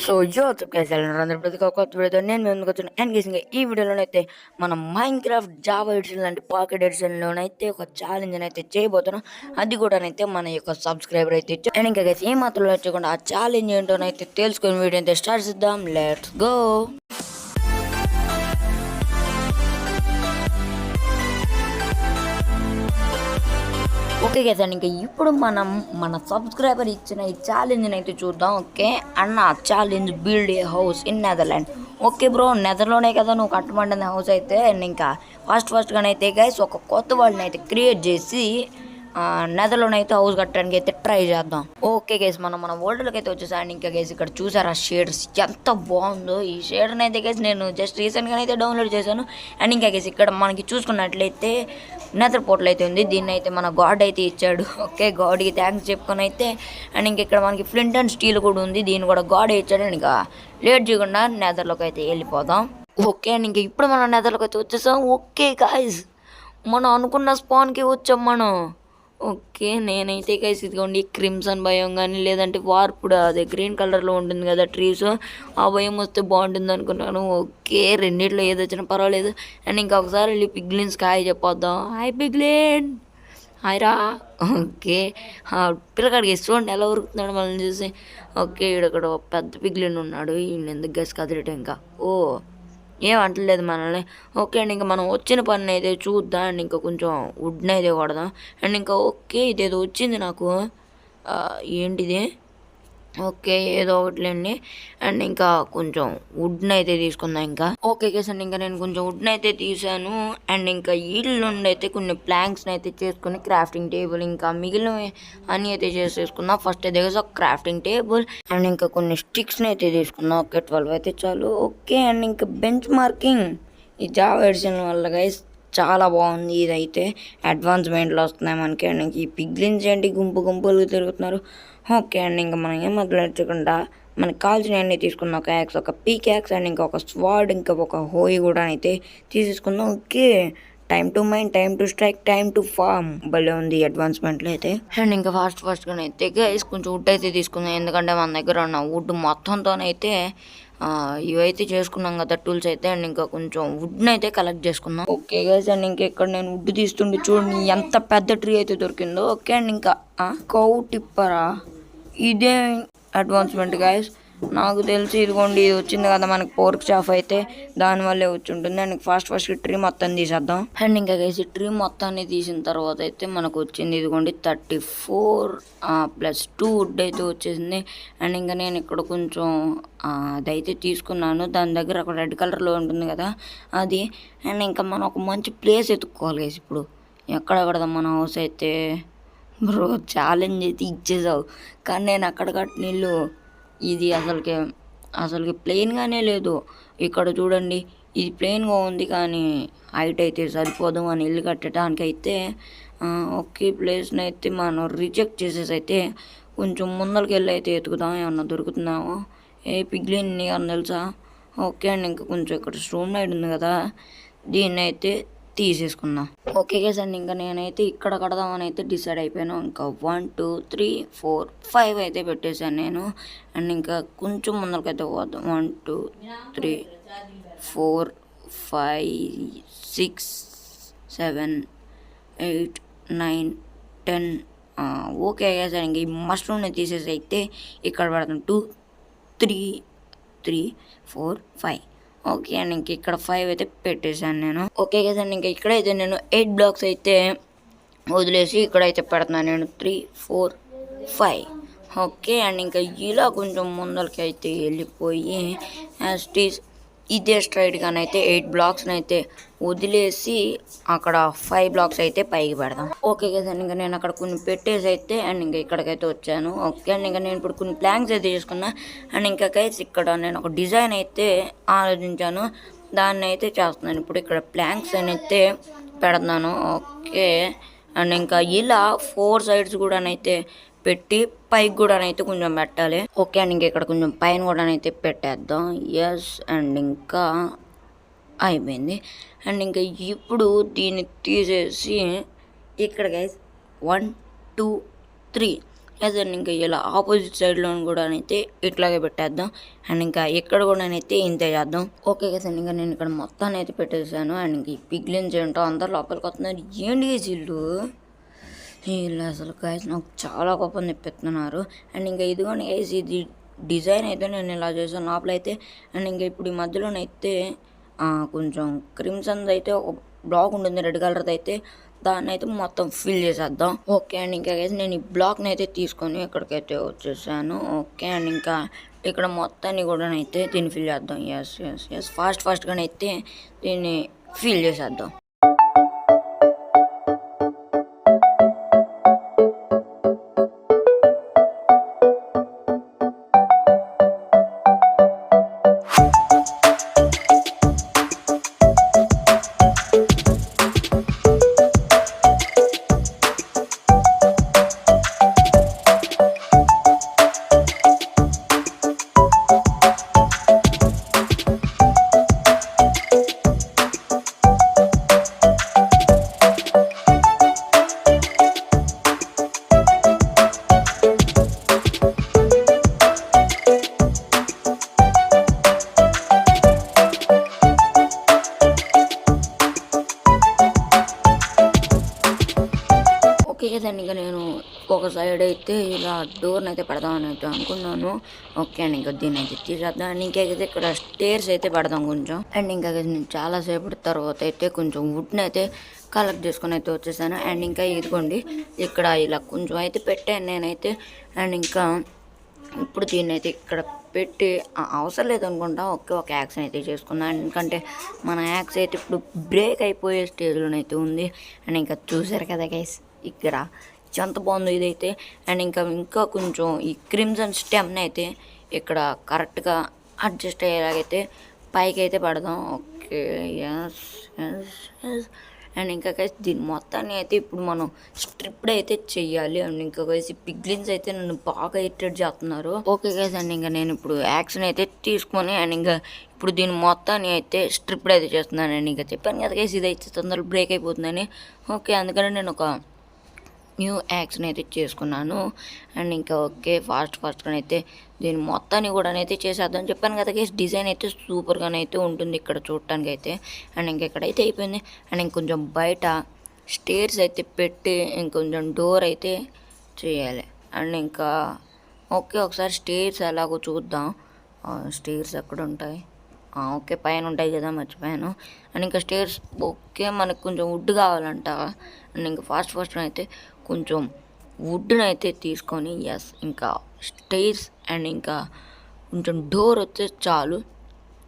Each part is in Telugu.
సో యూట్యూబ్ అందరూ ప్రతి ఒక్క కొత్త వీడియోతో నేను ముందుకు వచ్చాను. అండ్ గేసింగ్ ఈ వీడియోలోనైతే మనం మైన్క్రాఫ్ట్ జావా ఎడిషన్ లాంటి పాకెట్ ఎడిషన్లోనైతే ఒక ఛాలెంజ్ అయితే చేయబోతున్నాం. అది కూడానైతే మన యొక్క సబ్స్క్రైబర్ అయితే ఇచ్చారు. అండ్ ఇంకా గైస్ ఏ మాత్రం వచ్చకుండా ఆ ఛాలెంజ్ ఏంటోనైతే తెలుసుకుని వీడియో అయితే స్టార్ట్ చేద్దాం. Let's go. Okay guys, and ఇంకా ఇప్పుడు మనం మన సబ్స్క్రైబర్ ఇచ్చిన ఈ ఛాలెంజ్ని అయితే చూద్దాం. ఓకే అన్న, challenge build a house in Netherland. Okay bro, నెదర్లోనే కదా నువ్వు కట్టమంటుంది హౌస్ అయితే. అండ్ ఇంకా ఫస్ట్గానైతే గైస్ ఒక కొత్త వాళ్ళని అయితే క్రియేట్ చేసి నెదర్లోనైతే హౌస్ కట్టడానికి అయితే ట్రై చేద్దాం. ఓకే గైస్, మన వరల్డ్లోకి అయితే వచ్చేసాను. ఇంకా గైస్ ఇక్కడ చూసారా షేడ్స్ ఎంత బాగుందో. ఈ షేడ్ని అయితే గైస్ నేను జస్ట్ రీసెంట్గా అయితే డౌన్లోడ్ చేశాను. అండ్ ఇంకా గైస్ ఇక్కడ మనకి చూసుకున్నట్లయితే నెదర్ పోర్టల్ అయితే ఉంది. దీన్ని అయితే మన గాడ్ అయితే ఇచ్చాడు. ఓకే, గాడ్కి థ్యాంక్స్ చెప్పుకొని అయితే. అండ్ ఇంక ఇక్కడ మనకి ఫ్లింట్ అండ్ స్టీల్ కూడా ఉంది. దీన్ని కూడా గాడ్ ఇచ్చాడు. అండ్ ఇంకా లేట్ చేయకుండా నెదర్లోకి అయితే వెళ్ళిపోదాం. ఓకే, అండ్ ఇంకా ఇప్పుడు మనం నెదర్లోకి అయితే వచ్చేసాం. ఓకే గాయ్స్, మనం అనుకున్న స్పాన్కి వచ్చాం మనం. ఓకే, నేనైతే గైస్ ఇదిగోండి క్రిమ్సన్ భయం కానీ లేదంటే వార్పుడు అదే గ్రీన్ కలర్లో ఉంటుంది కదా ట్రీస్, ఆ భయం వస్తే బాగుంటుంది అనుకున్నాను. ఓకే, రెండిట్లో ఏది వచ్చినా పర్వాలేదు. అండ్ ఇంకా ఒకసారి వెళ్ళి పిగ్లిన్స్ హాయ్ చెప్పొద్దాం. హాయ్ పిగ్లిన్, హాయ్ రా. ఓకే, పిల్లకాడికి చూడండి ఎలా ఉరుకుతున్నాడు మనల్ని చూసి. ఓకే, ఇక్కడ పెద్ద పిగ్లిన్ ఉన్నాడు. ఈయన ఎందుకు గైస్ కదిలేట ఇంకా. ఓ ఏం అంటలేదు మనల్ని. ఓకే అండి, ఇంకా మనం వచ్చిన పని అయితే చూద్దాం. అండ్ ఇంకా కొంచెం వుడ్ని అయితే కొడదాం. అండ్ ఇంకా ఓకే, ఇదేదో వచ్చింది నాకు. ఏంటిది? ఓకే, ఏదో ఒకటిలేండి. అండ్ ఇంకా కొంచెం వుడ్ని అయితే తీసుకుందాం. ఇంకా ఓకే కేస్ అండి, ఇంకా నేను కొంచెం వుడ్ని అయితే తీసాను. అండ్ ఇంకా ఇల్లు నుండి అయితే కొన్ని ప్లాంక్స్ని అయితే చేసుకుని క్రాఫ్టింగ్ టేబుల్ ఇంకా మిగిలిన అన్నీ అయితే చేసేసుకున్నాం. ఫస్ట్ అయితే ఒక క్రాఫ్టింగ్ టేబుల్ అండ్ ఇంకా కొన్ని స్టిక్స్ని అయితే తీసుకున్నాం. ఓకే, 12 అయితే చాలు. ఓకే, అండ్ ఇంకా బెంచ్ మార్కింగ్ ఈ జావా ఎడిషన్ వల్ల గైస్ చాలా బాగుంది. ఇదైతే అడ్వాన్స్మెంట్లో వస్తున్నాయి మనకి. అండ్ ఇంక ఈ పిగ్లిన్స్ ఏంటి గుంపులు తిరుగుతున్నారు. ఓకే అండి, ఇంకా మనం ఏం మొదలెట్టకుండా మనకు కావాల్సినవన్నీ తీసుకున్నాం. ఒక యాక్స్, ఒక పీక్యాక్స్ అండ్ ఇంకా ఒక స్వాడ్, ఇంకా ఒక హోయి కూడా అయితే తీసేసుకుందాం. Okay, time to mind, time to strike, time to farm. భలే ఉంది అడ్వాన్స్మెంట్లో అయితే. అండ్ ఇంకా ఫాస్ట్గా అయితే గైస్ కొంచెం వుడ్ అయితే తీసుకుందాం. ఎందుకంటే మన దగ్గర ఉన్న వుడ్ మొత్తంతోనైతే ఇవైతే చేసుకున్నాం కదా టూల్స్ అయితే. అండ్ ఇంకా కొంచెం వుడ్ని అయితే కలెక్ట్ చేసుకున్నాం. ఓకే గైస్, అండ్ ఇంకా ఇక్కడ నేను వుడ్ తీస్తుండే చూడండి ఎంత పెద్ద ట్రీ అయితే దొరికిందో. ఓకే, అండ్ ఇంకా కౌ టిప్పరా, ఇదే అడ్వాన్స్మెంట్ గైస్. నాకు తెలిసి ఇదిగోండి ఇది వచ్చింది కదా మనకి పోర్క్ చాఫ్ అయితే, దానివల్లే వచ్చి ఉంటుంది. అండ్ ఫాస్ట్ ట్రీ మొత్తం తీసేద్దాం. అండ్ ఇంకా గైస్ ట్రీ మొత్తాన్ని తీసిన తర్వాత అయితే మనకు వచ్చింది ఇదిగోండి 34 + 2 వుడ్ అయితే వచ్చేసింది. అండ్ ఇంకా నేను ఇక్కడ కొంచెం అదైతే తీసుకున్నాను. దాని దగ్గర ఒక రెడ్ కలర్లో ఉంటుంది కదా అది. అండ్ ఇంకా మనం ఒక మంచి ప్లేస్ ఎత్తుక్కోవాలి గైస్. ఇప్పుడు ఎక్కడ కడదాం మన హౌస్ అయితే? బ్రో ఛాలెంజ్ అయితే ఇచ్చేసావు, కానీ నేను అక్కడ కట్టిన ఇల్లు ఇది అసలుకి ప్లెయిన్గానే లేదు. ఇక్కడ చూడండి ఇది ప్లెయిన్గా ఉంది కానీ హైట్ అయితే సరిపోదు మన ఇల్లు కట్టడానికి అయితే. ఒకే ప్లేస్ని అయితే మనం రిజెక్ట్ చేసేసి అయితే కొంచెం ముందరికి వెళ్ళి అయితే ఎతుకుదాం, ఏమన్నా దొరుకుతున్నామో. ఏ పిగ్లిన్ అని తెలుసా? ఓకే అండి, ఇంకా కొంచెం ఇక్కడ స్టోన్ లైట్ ఉంది కదా, దీన్ని అయితే తీసేసుకుందాం. ఓకే గైస్, అండ్ ఇంకా నేనైతే ఇక్కడ కడదామని అయితే డిసైడ్ అయిపోయాను. ఇంకా 1 2 3 4 5 అయితే పెట్టేశాను నేను. అండ్ ఇంకా కొంచెం ముందరకైతే పోదాం. 1 2 3 4 5 6 7 8 9 10. ఓకే గైస్, అండ్ ఇంక ఈ మష్రూమ్ని తీసేసి అయితే ఇక్కడ పెడతాం. 2 3 3 4 5. ఓకే అండ్ ఇంక ఇక్కడ 5 అయితే పెట్టేశాను నేను. ఓకే కదా, ఇంకా ఇక్కడైతే నేను 8 బ్లాక్స్ అయితే వదిలేసి ఇక్కడైతే పెడుతున్నాను నేను. 3 4 5. ఓకే, అండ్ ఇంకా ఇలా కొంచెం ముందరికి అయితే వెళ్ళిపోయి యాస్టీస్ ఇదే స్ట్రైట్గానైతే 8 బ్లాక్స్ని అయితే వదిలేసి అక్కడ 5 బ్లాక్స్ అయితే పైకి పెడదాం. ఓకే కదా, ఇంకా నేను అక్కడ కొన్ని పెట్టేసి అయితే అండ్ ఇంకా ఇక్కడికైతే వచ్చాను. ఓకే అండ్ ఇంకా నేను ఇప్పుడు కొన్ని ప్లాంక్స్ అయితే చేసుకున్నా. అండ్ ఇంకా గైస్ ఇక్కడ నేను ఒక డిజైన్ అయితే ఆలోచించాను, దాన్ని అయితే చేస్తున్నాను. ఇప్పుడు ఇక్కడ ప్లాంక్స్ అయితే పెడుతున్నాను. ఓకే, అండ్ ఇంకా ఇలా 4 సైడ్స్ కూడానైతే పెట్టి పైకి కూడానైతే కొంచెం పెట్టాలి. ఓకే అండ్ ఇంకా ఇక్కడ కొంచెం పైన కూడానైతే పెట్టేద్దాం. ఎస్, అండ్ ఇంకా అయిపోయింది. అండ్ ఇంకా ఇప్పుడు దీన్ని తీసేసి ఇక్కడ గైస్ 1 2 3 ఏదైనా ఇంకా ఇలా ఆపోజిట్ సైడ్లో కూడా అయితే ఇట్లాగే పెట్టేద్దాం. అండ్ ఇంకా ఇక్కడ కూడా అయితే ఇంతే చేద్దాం. ఓకే కదా, ఇంకా నేను ఇక్కడ మొత్తాన్ని అయితే పెట్టేసాను. అండ్ ఇంక ఈ పిగ్లిన్స్ ఏంటో అందరు లోపలికి వస్తున్నారు. ఏంటి వీళ్ళు వీళ్ళు అసలు గైస్ నాకు చాలా కోపం తెప్పిస్తున్నారు. అండ్ ఇంకా ఇదిగోండి గైస్, ఇది డిజైన్ అయితే నేను ఇలా చేసాను లోపల అయితే. అండ్ ఇంకా ఇప్పుడు ఈ మధ్యలోనైతే కొంచెం క్రిమ్సన్ అయితే ఒక బ్లాక్ ఉంటుంది రెడ్ కలర్ది అయితే, దాన్ని అయితే మొత్తం ఫిల్ చేసేద్దాం. ఓకే అండ్ ఇంకా నేను ఈ బ్లాక్ని అయితే తీసుకొని ఇక్కడికైతే వచ్చేసాను. ఓకే అండ్ ఇంకా ఇక్కడ మొత్తాన్ని కూడా అయితే దీన్ని ఫిల్ చేద్దాం. ఎస్ ఎస్ ఎస్ ఫాస్ట్గానైతే దీన్ని ఫిల్ చేసేద్దాం. కదండి, ఇంకా నేను ఒక సైడ్ అయితే ఇలా డోర్ని అయితే పెడదామని అయితే అనుకున్నాను. ఓకే అండి, ఇంకా దీన్ని అయితే తీసేద్దాం. అండ్ ఇంకైతే ఇక్కడ స్టేర్స్ అయితే పెడదాం కొంచెం. అండ్ ఇంకా నేను చాలాసేపటి తర్వాత అయితే కొంచెం వుడ్ని అయితే కలెక్ట్ చేసుకొని అయితే వచ్చేసాను. అండ్ ఇంకా ఇదిగోండి ఇక్కడ ఇలా కొంచెం అయితే పెట్టాను నేనైతే. అండ్ ఇంకా ఇప్పుడు దీన్ని అయితే ఇక్కడ పెట్టి అవసరం లేదనుకుంటా. ఒక యాక్షన్ అయితే చేసుకున్నాను, ఎందుకంటే మన యాక్స్ అయితే ఇప్పుడు బ్రేక్ అయిపోయే స్టేజ్లోనైతే ఉంది. అండ్ ఇంకా చూసారు కదా గైస్ ఇక్కడ ఎంత బాగుందో ఇదైతే. అండ్ ఇంకా కొంచెం ఈ క్రిమ్సన్ స్టెమ్ని అయితే ఇక్కడ కరెక్ట్గా అడ్జస్ట్ అయ్యేలాగైతే పైకి అయితే పెడదాం. Okay yes yes yes. And ఇంకా కలిసి దీని మొత్తాన్ని అయితే ఇప్పుడు మనం స్ట్రిప్డ్ అయితే చెయ్యాలి. అండ్ ఇంకా కలిసి పిగ్లిన్స్ అయితే నన్ను బాగా ఇరిటేట్ చేస్తున్నారు. ఓకే గైస్, అండ్ ఇంకా నేను ఇప్పుడు యాక్షన్ అయితే తీసుకొని అండ్ ఇంకా ఇప్పుడు దీని మొత్తాన్ని అయితే స్ట్రిప్డ్ అయితే చేస్తున్నాను. అండ్ ఇంకా చెప్పాను కదా గైస్ ఇదైతే తొందరగా బ్రేక్ అయిపోతుందని. ఓకే, అందుకని నేను ఒక న్యూ యాక్షన్ అయితే చేసుకున్నాను. అండ్ ఇంకా ఓకే ఫాస్ట్గా అయితే దీని మొత్తాన్ని కూడా అయితే చేసేద్దాం. చెప్పాను కదా గైస్ డిజైన్ అయితే సూపర్గానైతే ఉంటుంది ఇక్కడ చూడటానికి అయితే. అండ్ ఇంకెక్కడైతే అయిపోయింది. అండ్ ఇంకొంచెం బయట స్టేర్స్ అయితే పెట్టి ఇంకొంచెం డోర్ అయితే చేయాలి. అండ్ ఇంకా ఓకే ఒకసారి స్టేర్స్ ఎలాగో చూద్దాం. స్టేర్స్ ఎక్కడ ఉంటాయి? ఓకే పైన ఉంటాయి కదా, మర్చిపోయాను. అండ్ ఇంకా స్టేర్స్ ఓకే మనకు కొంచెం వుడ్ కావాలంట. అండ్ ఇంకా ఫాస్ట్గా అయితే కొంచెం వుడ్ని అయితే తీసుకొని ఎస్ ఇంకా స్టేర్స్ అండ్ ఇంకా కొంచెం డోర్ వచ్చే చాలు.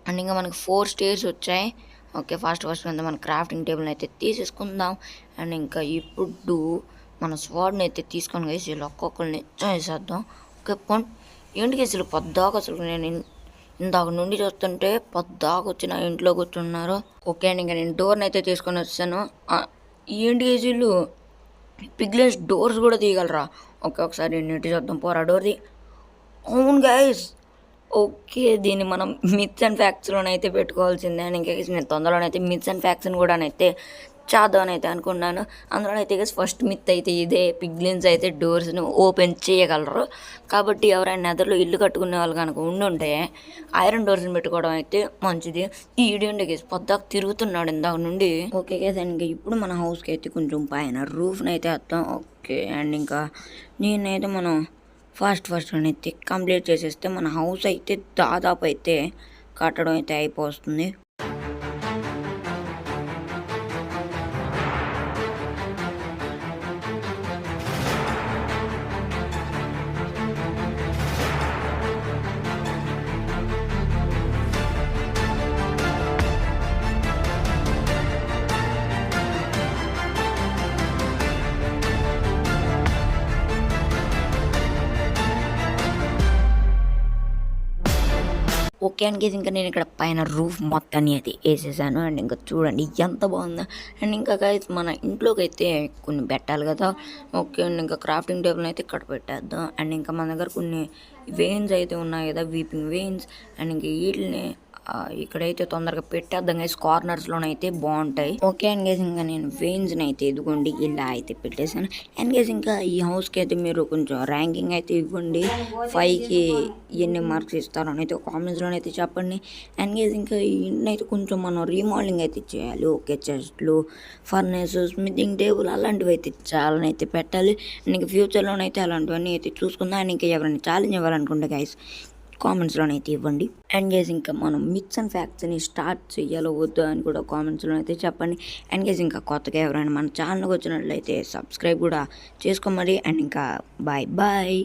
అండ్ ఇంకా మనకు 4 స్టేర్స్ వచ్చాయి. ఓకే ఫాస్ట్ అంతా మన క్రాఫ్టింగ్ టేబుల్ని అయితే తీసేసుకుందాం. అండ్ ఇంకా ఇప్పుడు మన స్వాడ్ని అయితే తీసుకొని వేసి వీళ్ళు ఒక్కొక్కరిని వేసేద్దాం. ఓకే పోండి ఏంటి కేసులు పొద్దాక అసలు నేను ఇందాక నుండి చూస్తుంటే పొద్దాక వచ్చి నా ఇంట్లో కూర్చున్నారు. ఓకే అండి ఇంకా నేను డోర్ని అయితే తీసుకొని వచ్చాను. ఏంటి కేజీలు పిగ్లెన్స్ డోర్స్ కూడా తీయగలరా? ఓకే ఒకసారి నీటి చూద్దాం. పోరా డోర్ది. అవును గైస్, ఓకే దీన్ని మనం మిత్స్ అండ్ ఫ్యాక్ట్స్లోనైతే పెట్టుకోవాల్సిందే. అని ఇంకా నేను తొందరలోనైతే మిత్స్ అండ్ ఫ్యాక్ట్స్ని కూడా అయితే చేద్దామని అయితే అనుకున్నాను. అందులో అయితే ఫస్ట్ మిత్ అయితే ఇదే, పిగ్లిన్స్ అయితే డోర్స్ని ఓపెన్ చేయగలరు. కాబట్టి ఎవరైనా నెదర్లో ఇల్లు కట్టుకునే వాళ్ళు కనుక ఉండుంటే ఐరన్ డోర్స్ని పెట్టుకోవడం అయితే మంచిది. ఈ ఇడియండి గేస్ పొద్దాక తిరుగుతున్నాడు ఇందాక నుండి. ఓకే గేస్, ఇంకా ఇప్పుడు మన హౌస్కి అయితే కొంచెం పైన రూఫ్ని అయితే వేస్తాం. ఓకే అండ్ ఇంకా నేనైతే మనం ఫాస్ట్ అయితే కంప్లీట్ చేసేస్తే మన హౌస్ అయితే దాదాపు అయితే కట్టడం అయితే అయిపోతుంది. ఓకే అండ్ గైస్ ఇంకా నేను ఇక్కడ పైన రూఫ్ మొత్తాన్ని అయితే వేసేసాను. అండ్ ఇంకా చూడండి ఎంత బాగుందో. అండ్ ఇంకా గైస్ మన ఇంట్లోకి అయితే కొన్ని పెట్టాలి కదా. ఓకే అండ్ ఇంకా క్రాఫ్టింగ్ టేబుల్ అయితే ఇక్కడ పెట్టేద్దాం. అండ్ ఇంకా మన దగ్గర కొన్ని వెయిన్స్ అయితే ఉన్నాయి కదా, వీపింగ్ వెయిన్స్. అండ్ ఇంకా వీటిని ఇక్కడైతే తొందరగా పెట్టేద్దాం గైస్, కార్నర్స్లోనైతే బాగుంటాయి. ఓకే అండ్ గైస్ ఇంకా నేను వెయిన్స్ని అయితే ఇదిగోండి ఇలా అయితే పెట్టేశాను. అండ్ గైస్ ఇంకా ఈ హౌస్కి అయితే మీరు కొంచెం ర్యాంకింగ్ అయితే ఇవ్వండి, 5కి ఎన్ని మార్క్స్ ఇస్తారని అయితే కామెంట్స్లోనే అయితే చెప్పండి. అండ్ గైస్ ఇంకా ఈ ఇంటిని అయితే కొంచెం మనం రీమోడలింగ్ అయితే చేయాలి. ఓకే, చెస్ట్లు, ఫర్నేస్, స్మిథింగ్ టేబుల్ అలాంటివి అయితే చాలని అయితే పెట్టాలి. అండ్ ఇంకా ఫ్యూచర్లోనైతే అలాంటివన్నీ అయితే చూసుకుందాం. అండ్ ఇంకా ఎవరైనా ఛాలెంజ్ ఇవ్వాలనుకుంటే గైస్ కామెంట్స్లోనైతే ఇవ్వండి. అండ్ గైస్ ఇంకా మనం మిక్స్ అండ్ ఫ్యాక్ట్స్ని స్టార్ట్ చేయాలో వద్దు అని కూడా కామెంట్స్లో అయితే చెప్పండి. అండ్ గైస్ ఇంకా కొత్తగా ఎవరైనా మన ఛానల్కి వచ్చినట్లయితే సబ్స్క్రైబ్ కూడా చేసుకోమరి. అండ్ ఇంకా బాయ్ బాయ్.